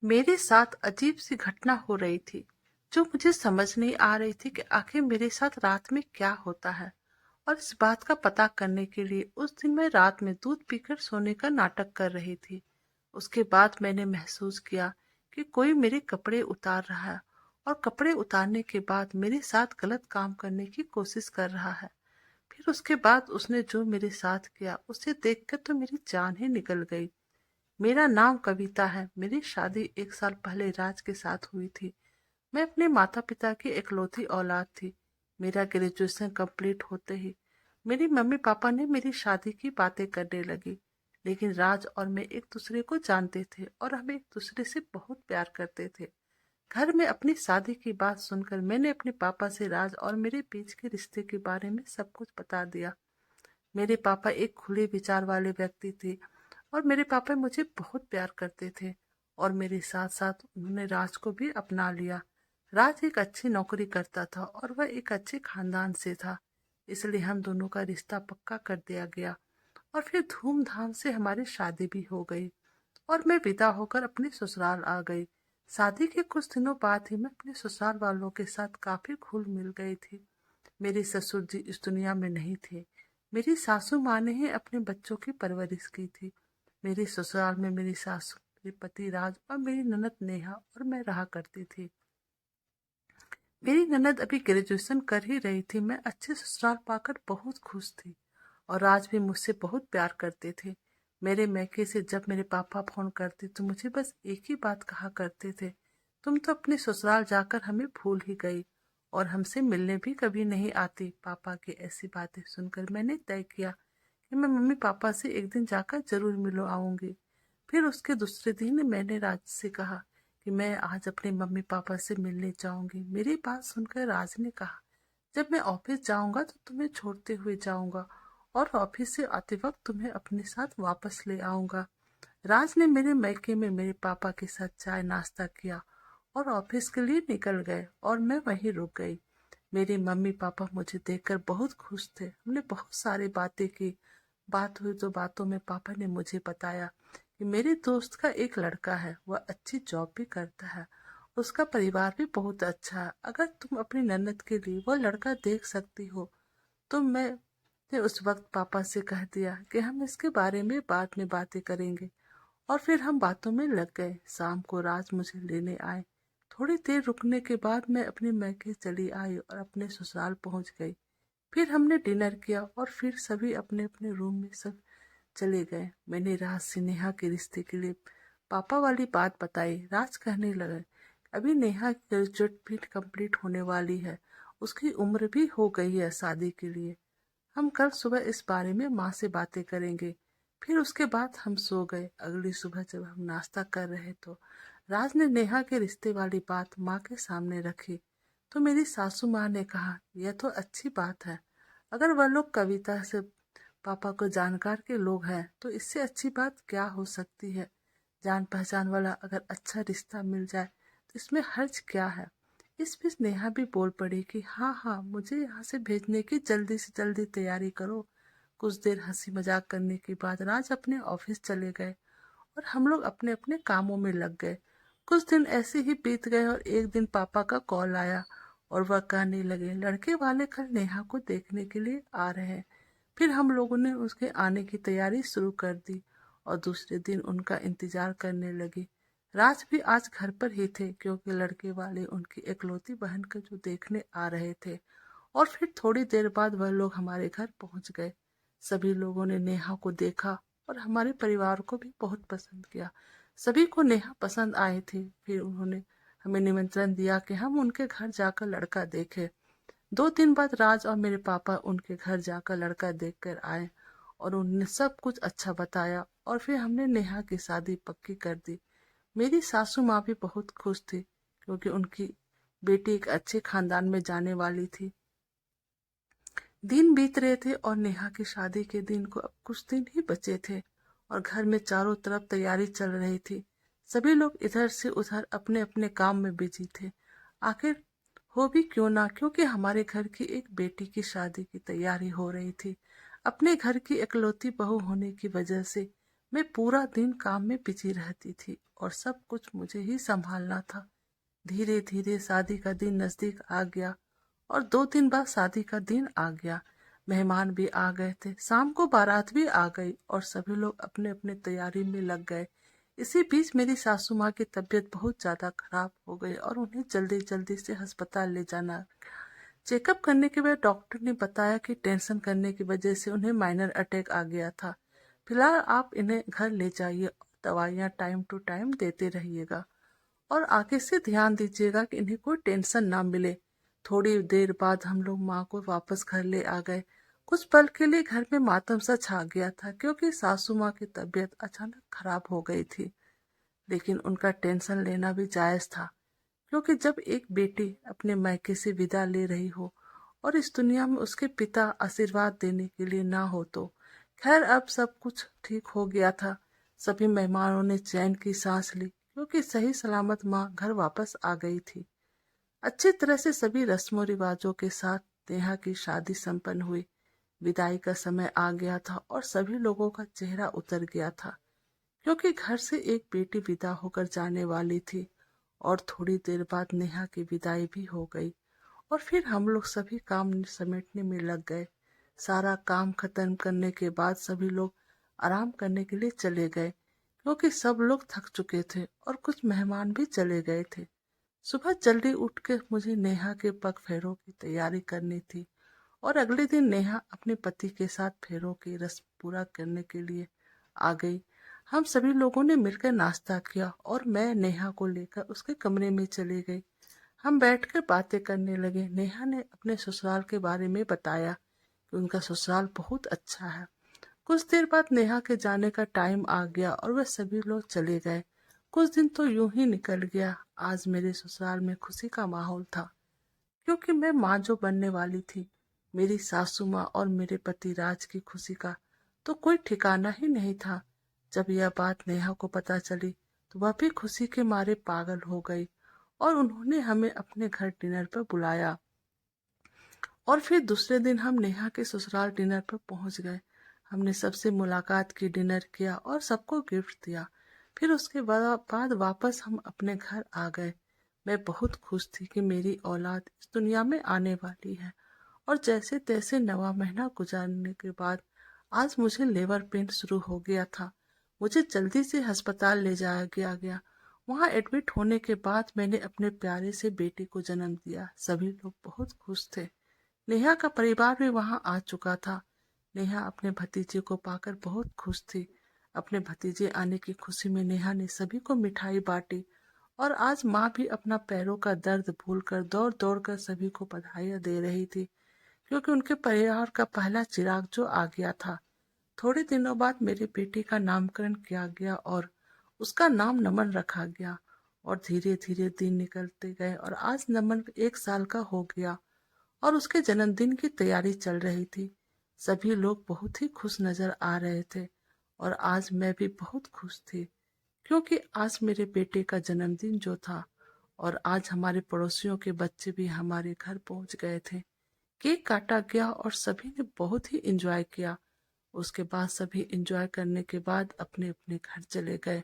मेरे साथ अजीब सी घटना हो रही थी जो मुझे समझ नहीं आ रही थी कि आखिर मेरे साथ रात में क्या होता है। और इस बात का पता करने के लिए उस दिन मैं रात में दूध पीकर सोने का नाटक कर रही थी। उसके बाद मैंने महसूस किया कि कोई मेरे कपड़े उतार रहा है और कपड़े उतारने के बाद मेरे साथ गलत काम करने की कोशिश कर रहा है। फिर उसके बाद उसने जो मेरे साथ किया उसे देखकर तो मेरी जान ही निकल गई। मेरा नाम कविता है। मेरी शादी 1 साल पहले राज के साथ हुई थी। मैं अपने माता पिता की इकलौती औलाद थी। मेरा ग्रेजुएशन कंप्लीट होते ही मेरी मम्मी पापा ने मेरी शादी की बातें करने लगी। लेकिन राज और मैं एक दूसरे को जानते थे और हम एक दूसरे से बहुत प्यार करते थे। घर में अपनी शादी की बात सुनकर मैंने अपने पापा से राज और मेरे बीच के रिश्ते के बारे में सब कुछ बता दिया। मेरे पापा एक खुले विचार वाले व्यक्ति थे और मेरे पापा मुझे बहुत प्यार करते थे और मेरे साथ साथ उन्होंने राज को भी अपना लिया। राज एक अच्छी नौकरी करता था और वह एक अच्छे खानदान से था, इसलिए हम दोनों का रिश्ता पक्का कर दिया गया और फिर धूमधाम से हमारी शादी भी हो गई और मैं विदा होकर अपने ससुराल आ गई। शादी के कुछ दिनों बाद ही मैं अपने ससुराल वालों के साथ काफी घुल मिल गई थी। मेरे ससुर जी इस दुनिया में नहीं थे। मेरी सासू माँ ने ही अपने बच्चों की परवरिश की थी। मेरे ससुराल में मेरी सासू, मेरे पति राज और मेरी ननद नेहा और मैं रहा करती थी। मेरी ननद अभी ग्रेजुएशन कर ही रही थी। मैं अच्छे ससुराल पाकर बहुत खुश थी और राज भी मुझसे बहुत प्यार करते थे। मेरे मैके से जब मेरे पापा फोन करते तो मुझे बस एक ही बात कहा करते थे, तुम तो अपने ससुराल जाकर हमें भूल ही गई और हमसे मिलने भी कभी नहीं आती। पापा की ऐसी बातें सुनकर मैंने तय किया कि मैं मम्मी पापा से एक दिन जाकर जरूर मिलो आऊंगी। फिर उसके दूसरे दिन मैंने राज से कहा कि मैं आज अपने मम्मी पापा से मिलने जाऊंगी। मेरी बात सुनकर राज ने कहा, जब मैं ऑफिस जाऊंगा तो तुम्हें छोड़ते हुए जाऊंगा और ऑफिस से आते वक्त तुम्हें अपने साथ वापस ले आऊंगा। राज ने मेरे मैके में मेरे पापा के साथ चाय नाश्ता किया और ऑफिस के लिए निकल गए और मैं वहीं रुक गई। मेरे मम्मी पापा मुझे देखकर बहुत खुश थे। हमने बहुत सारी बातें की। बात हुई तो बातों में पापा ने मुझे बताया कि मेरे दोस्त का एक लड़का है, वह अच्छी जॉब भी करता है, उसका परिवार भी बहुत अच्छा है। अगर तुम अपनी ननद के लिए वो लड़का देख सकती हो तो मैंने उस वक्त पापा से कह दिया कि हम इसके बारे में बाद में बातें करेंगे और फिर हम बातों में लग गए। शाम को राज मुझे लेने आए। थोड़ी देर रुकने के बाद मैं अपने मैके चली आई और अपने ससुराल पहुंच गई। फिर हमने डिनर किया और फिर सभी अपने अपने रूम में सब चले गए। मैंने राज से नेहा के रिश्ते के लिए पापा वाली बात बताई। राज कहने लगे, अभी नेहा की ग्रेजुएट भी कंप्लीट होने वाली है, उसकी उम्र भी हो गई है शादी के लिए। हम कल सुबह इस बारे में माँ से बातें करेंगे। फिर उसके बाद हम सो गए। अगली सुबह जब हम नाश्ता कर रहे तो राज ने नेहा के रिश्ते वाली बात माँ के सामने रखी तो मेरी सासू माँ ने कहा, यह तो अच्छी बात है। अगर वह लोग कविता से पापा को जानकार के लोग हैं तो इससे अच्छी बात क्या हो सकती है। जान पहचान वाला अगर अच्छा रिश्ता मिल जाए तो इसमें हर्ज क्या है। इस बीच नेहा भी बोल पड़ी कि हाँ हाँ, मुझे यहाँ से भेजने की जल्दी से जल्दी तैयारी करो। कुछ देर हंसी मजाक करने के बाद राज अपने ऑफिस चले गए और हम लोग अपने अपने कामों में लग गए। कुछ दिन ऐसे ही बीत गए और एक दिन पापा का कॉल आया और वह कहने लगे, लड़के वाले कल नेहा को देखने के लिए आ रहे हैं। फिर हम लोगों ने उसके आने की तैयारी शुरू कर दी और दूसरे दिन उनका इंतजार करने लगे। राज भी आज घर पर ही थे क्योंकि लड़के वाले उनकी इकलौती बहन को जो देखने आ रहे थे। और फिर थोड़ी देर बाद वह लोग हमारे घर पहुंच गए। सभी लोगों ने नेहा को देखा और हमारे परिवार को भी बहुत पसंद किया। सभी को नेहा पसंद आई थी। फिर उन्होंने हमें निमंत्रण दिया कि हम उनके घर जाकर लड़का देखें। 2 दिन बाद राज और मेरे पापा उनके घर जाकर लड़का देखकर आए और उन्होंने सब कुछ अच्छा बताया और फिर हमने नेहा की शादी पक्की कर दी। मेरी सासू माँ भी बहुत खुश थी क्योंकि उनकी बेटी एक अच्छे खानदान में जाने वाली थी। दिन बीत रहे थे और नेहा की शादी के दिन को अब कुछ दिन ही बचे थे और घर में चारों तरफ तैयारी चल रही थी। सभी लोग इधर से उधर अपने अपने काम में बिजी थे। आखिर हो भी क्यों ना, क्योंकि हमारे घर की एक बेटी की शादी की तैयारी हो रही थी। अपने घर की इकलौती बहू होने की वजह से मैं पूरा दिन काम में बिजी रहती थी और सब कुछ मुझे ही संभालना था। धीरे धीरे शादी का दिन नजदीक आ गया और 2 दिन बाद शादी का दिन आ गया। मेहमान भी आ गए थे, शाम को बारात भी आ गई और सभी लोग अपने अपने तैयारी में लग गए। इसी बीच मेरी सासू माँ की तबीयत बहुत ज्यादा खराब हो गई और उन्हें जल्दी जल्दी से अस्पताल ले जाना। चेकअप करने के बाद डॉक्टर ने बताया कि टेंशन करने की वजह से उन्हें माइनर अटैक आ गया था। फिलहाल आप इन्हें घर ले जाइए और दवाइयाँ टाइम टू टाइम देते रहिएगा और आगे से ध्यान दीजिएगा कि इन्हें कोई टेंशन ना मिले। थोड़ी देर बाद हम लोग माँ को वापस घर ले आ गए। कुछ पल के लिए घर में मातम सा छा गया था क्योंकि सासू माँ की तबीयत अचानक खराब हो गई थी। लेकिन उनका टेंशन लेना भी जायज था क्योंकि जब एक बेटी अपने मायके से विदा ले रही हो और इस दुनिया में उसके पिता आशीर्वाद देने के लिए ना हो तो। खैर अब सब कुछ ठीक हो गया था। सभी मेहमानों ने चैन की सांस ली क्योंकि सही सलामत माँ घर वापस आ गई थी। अच्छी तरह से सभी रस्मों रिवाजों के साथ नेहा की शादी संपन्न हुई। विदाई का समय आ गया था और सभी लोगों का चेहरा उतर गया था क्योंकि घर से एक बेटी विदा होकर जाने वाली थी और थोड़ी देर बाद नेहा की विदाई भी हो गई। और फिर हम लोग सभी काम समेटने में लग गए। सारा काम खत्म करने के बाद सभी लोग आराम करने के लिए चले गए क्योंकि सब लोग थक चुके थे और कुछ मेहमान भी चले गए थे। सुबह जल्दी उठ के मुझे नेहा के पग फेरों की तैयारी करनी थी और अगले दिन नेहा अपने पति के साथ फेरों की रस्म पूरा करने के लिए आ गई। हम सभी लोगों ने मिलकर नाश्ता किया और मैं नेहा को लेकर उसके कमरे में चली गई। हम बैठकर बातें करने लगे। नेहा ने अपने ससुराल के बारे में बताया कि उनका ससुराल बहुत अच्छा है। कुछ देर बाद नेहा के जाने का टाइम आ गया और वह सभी लोग चले गए। कुछ दिन तो यूं ही निकल गया। आज मेरे ससुराल में खुशी का माहौल था क्योंकि मैं माँ जो बनने वाली थी। मेरी सासू माँ और मेरे पति राज की खुशी का तो कोई ठिकाना ही नहीं था। जब यह बात नेहा को पता चली तो वह भी खुशी के मारे पागल हो गई और उन्होंने हमें अपने घर डिनर पर बुलाया। और फिर दूसरे दिन हम नेहा के ससुराल डिनर पर पहुंच गए। हमने सबसे मुलाकात की, डिनर किया और सबको गिफ्ट दिया। फिर उसके बाद वापस हम अपने घर आ गए। मैं बहुत खुश थी कि मेरी औलाद इस दुनिया में आने वाली है और जैसे तैसे 9वां महीना गुजारने के बाद आज मुझे लेबर पेन शुरू हो गया था। मुझे जल्दी से अस्पताल ले जाया गया। वहां एडमिट होने के बाद मैंने अपने प्यारे से बेटे को जन्म दिया। सभी लोग बहुत खुश थे। नेहा का परिवार भी वहां आ चुका था। नेहा अपने भतीजे को पाकर बहुत खुश थी। अपने भतीजे आने की खुशी में नेहा ने सभी को मिठाई बांटी और आज माँ भी अपना पैरों का दर्द भूलकर दौड़ दौड़ कर सभी को बधाइयाँ दे रही थी क्योंकि उनके परिवार का पहला चिराग जो आ गया था। थोड़े दिनों बाद मेरे बेटे का नामकरण किया गया और उसका नाम नमन रखा गया और धीरे धीरे दिन निकलते गए और आज नमन 1 साल का हो गया और उसके जन्मदिन की तैयारी चल रही थी। सभी लोग बहुत ही खुश नजर आ रहे थे और आज मैं भी बहुत खुश थी क्योंकि आज मेरे बेटे का जन्मदिन जो था और आज हमारे पड़ोसियों के बच्चे भी हमारे घर पहुंच गए थे। केक काटा गया और सभी ने बहुत ही एंजॉय किया। उसके बाद सभी एंजॉय करने के बाद अपने अपने घर चले गए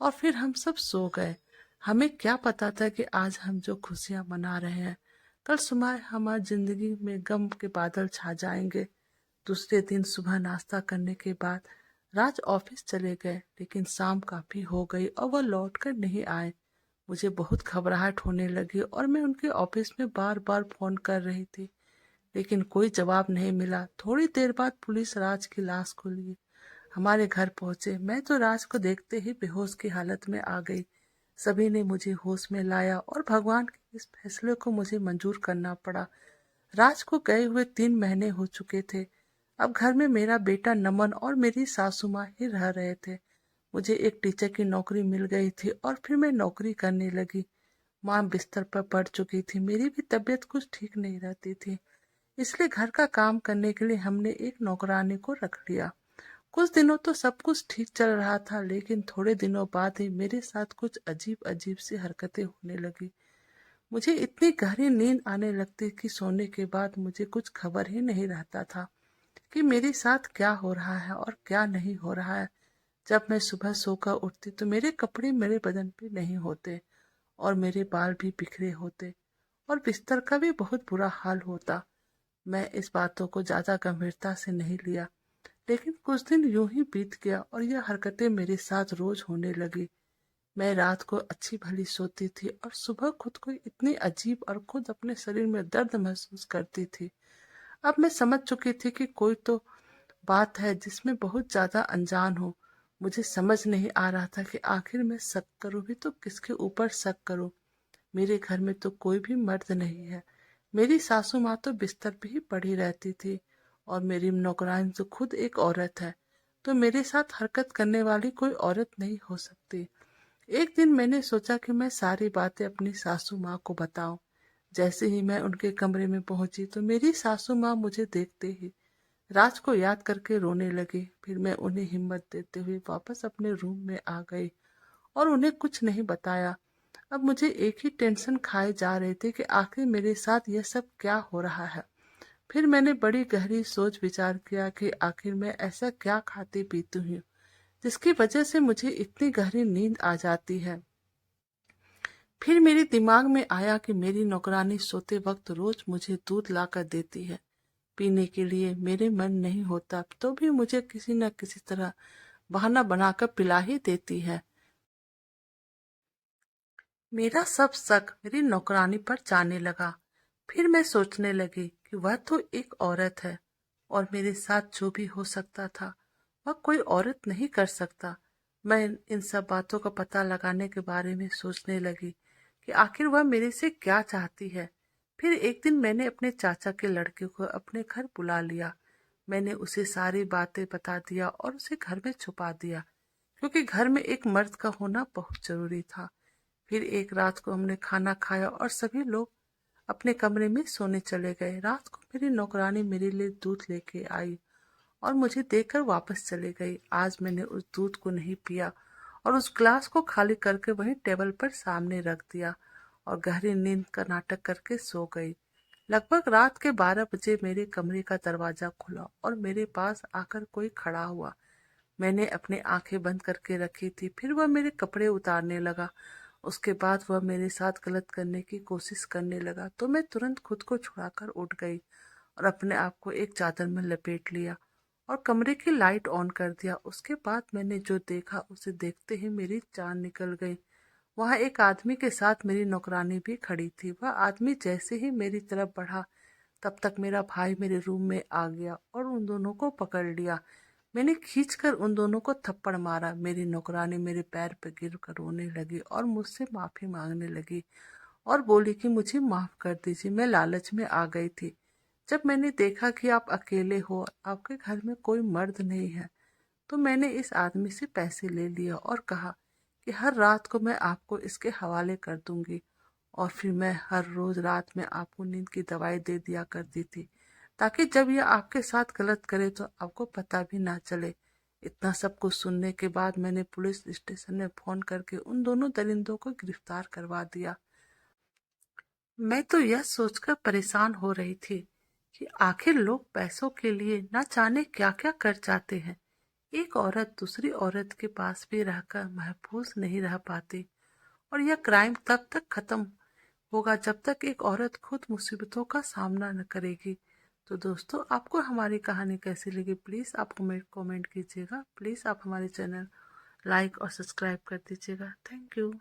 और फिर हम सब सो गए। हमें क्या पता था कि आज हम जो खुशियां मना रहे हैं कल सुबह हमारी जिंदगी में गम के बादल छा जाएंगे। दूसरे दिन सुबह नाश्ता करने के बाद राज ऑफिस चले गए लेकिन शाम काफी हो गई और वह लौट कर नहीं आए। मुझे बहुत घबराहट होने लगी और मैं उनके ऑफिस में बार बार फोन कर रही थी लेकिन कोई जवाब नहीं मिला। थोड़ी देर बाद पुलिस राज की लाश को लिए हमारे घर पहुंचे। मैं तो राज को देखते ही बेहोश की हालत में आ गई। सभी ने मुझे होश में लाया और भगवान के इस फैसले को मुझे मंजूर करना पड़ा। राज को गए हुए 3 महीने हो चुके थे। अब घर में मेरा बेटा नमन और मेरी सासू माँ ही रह रहे थे। मुझे एक टीचर की नौकरी मिल गई थी और फिर मैं नौकरी करने लगी। माँ बिस्तर पर पड़ चुकी थी। मेरी भी तबीयत कुछ ठीक नहीं रहती थी, इसलिए घर का काम करने के लिए हमने एक नौकरानी को रख लिया। कुछ दिनों तो सब कुछ ठीक चल रहा था लेकिन थोड़े दिनों बाद ही मेरे साथ कुछ अजीब अजीब सी हरकतें होने लगी। मुझे इतनी गहरी नींद आने लगती कि सोने के बाद मुझे कुछ खबर ही नहीं रहता था कि मेरे साथ क्या हो रहा है और क्या नहीं हो रहा है। जब मैं सुबह सोकर उठती तो मेरे कपड़े मेरे बदन पे नहीं होते और मेरे बाल भी बिखरे होते और बिस्तर का भी बहुत बुरा हाल होता। मैं इस बातों को ज्यादा गंभीरता से नहीं लिया, लेकिन कुछ दिन यूं ही बीत गया और यह हरकतें मेरे साथ रोज होने लगी। मैं रात को अच्छी भली सोती थी और सुबह खुद को इतनी अजीब और खुद अपने शरीर में दर्द महसूस करती थी। अब मैं समझ चुकी थी कि कोई तो बात है जिसमें बहुत ज्यादा अनजान हूँ। मुझे समझ नहीं आ रहा था कि आखिर मैं शक करूँ भी तो किसके ऊपर शक करूँ। मेरे घर में तो कोई भी मर्द नहीं है। मेरी सासू माँ तो बिस्तर पे ही पड़ी रहती थी और मेरी नौकरानी तो खुद एक औरत है, तो मेरे साथ हरकत करने वाली कोई औरत नहीं हो सकती। एक दिन मैंने सोचा कि मैं सारी बातें अपनी सासू माँ को बताऊं। जैसे ही मैं उनके कमरे में पहुंची तो मेरी सासू माँ मुझे देखते ही राज को याद करके रोने लगी। फिर मैं उन्हें हिम्मत देते हुए वापस अपने रूम में आ गई और उन्हें कुछ नहीं बताया। अब मुझे एक ही टेंशन खाए जा रहे थे कि आखिर मेरे साथ यह सब क्या हो रहा है। फिर मैंने बड़ी गहरी सोच विचार किया कि आखिर मैं ऐसा क्या खाती पीती हूँ जिसकी वजह से मुझे इतनी गहरी नींद आ जाती है। फिर मेरे दिमाग में आया कि मेरी नौकरानी सोते वक्त रोज मुझे दूध लाकर देती है पीने के लिए। मेरे मन नहीं होता तो भी मुझे किसी न किसी तरह बहाना बनाकर पिला ही देती है। मेरा सब शक मेरी नौकरानी पर जाने लगा। फिर मैं सोचने लगी कि वह तो एक औरत है और मेरे साथ जो भी हो सकता था वह कोई औरत नहीं कर सकता। मैं इन सब बातों का पता लगाने के बारे में सोचने लगी कि आखिर वह मेरे से क्या चाहती है। फिर एक दिन मैंने अपने चाचा के लड़के को अपने घर बुला लिया। मैंने उसे सारी बातें बता दिया और उसे घर में छुपा दिया, क्योंकि घर में एक मर्द का होना बहुत जरूरी था। फिर एक रात को हमने खाना खाया और सभी लोग अपने कमरे में सोने चले गए। रात को मेरी नौकरानी मेरे लिए दूध लेके आई और मुझे देकर वापस चली गई। आज मैंने उस दूध को नहीं पिया और उस ग्लास को खाली करके वहीं टेबल पर सामने रख दिया और गहरी नींद का नाटक करके सो गई। लगभग रात के 12 बजे मेरे कमरे का दरवाजा खुला और मेरे पास आकर कोई खड़ा हुआ। मैंने अपनी आंखें बंद करके रखी थी। फिर वह मेरे कपड़े उतारने लगा। उसके बाद वह मेरे साथ गलत करने की कोशिश करने लगा तो मैं तुरंत खुद को छुड़ाकर उठ गई और अपने आप को एक चादर में लपेट लिया और कमरे की लाइट ऑन कर दिया। उसके बाद मैंने जो देखा उसे देखते ही मेरी जान निकल गई। वहां एक आदमी के साथ मेरी नौकरानी भी खड़ी थी। वह आदमी जैसे ही मेरी तरफ बढ़ा तब तक मेरा भाई मेरे रूम में आ गया और उन दोनों को पकड़ लिया। मैंने खींचकर उन दोनों को थप्पड़ मारा। मेरी नौकरानी मेरे पैर पर गिर कर रोने लगी और मुझसे माफी मांगने लगी और बोली कि मुझे माफ कर दीजिए, मैं लालच में आ गई थी। जब मैंने देखा कि आप अकेले हो, आपके घर में कोई मर्द नहीं है, तो मैंने इस आदमी से पैसे ले लिया और कहा कि हर रात को मैं आपको इसके हवाले कर दूंगी और फिर मैं हर रोज रात में आपको नींद की दवाई दे दिया करती थी, ताकि जब यह आपके साथ गलत करे तो आपको पता भी ना चले। इतना सब कुछ सुनने के बाद मैंने पुलिस स्टेशन में फोन करके उन दोनों दरिंदों को गिरफ्तार करवा दिया। मैं तो यह सोचकर परेशान हो रही थी कि आखिर लोग पैसों के लिए न जाने क्या क्या कर जाते हैं। एक औरत दूसरी औरत के पास भी रहकर महफूज नहीं रह पाती और यह क्राइम तब तक खत्म होगा जब तक एक औरत खुद मुसीबतों का सामना न करेगी। तो दोस्तों, आपको हमारी कहानी कैसी लगी प्लीज़ आप कमेंट कीजिएगा। प्लीज़ आप हमारे चैनल लाइक और सब्सक्राइब कर दीजिएगा। Thank you.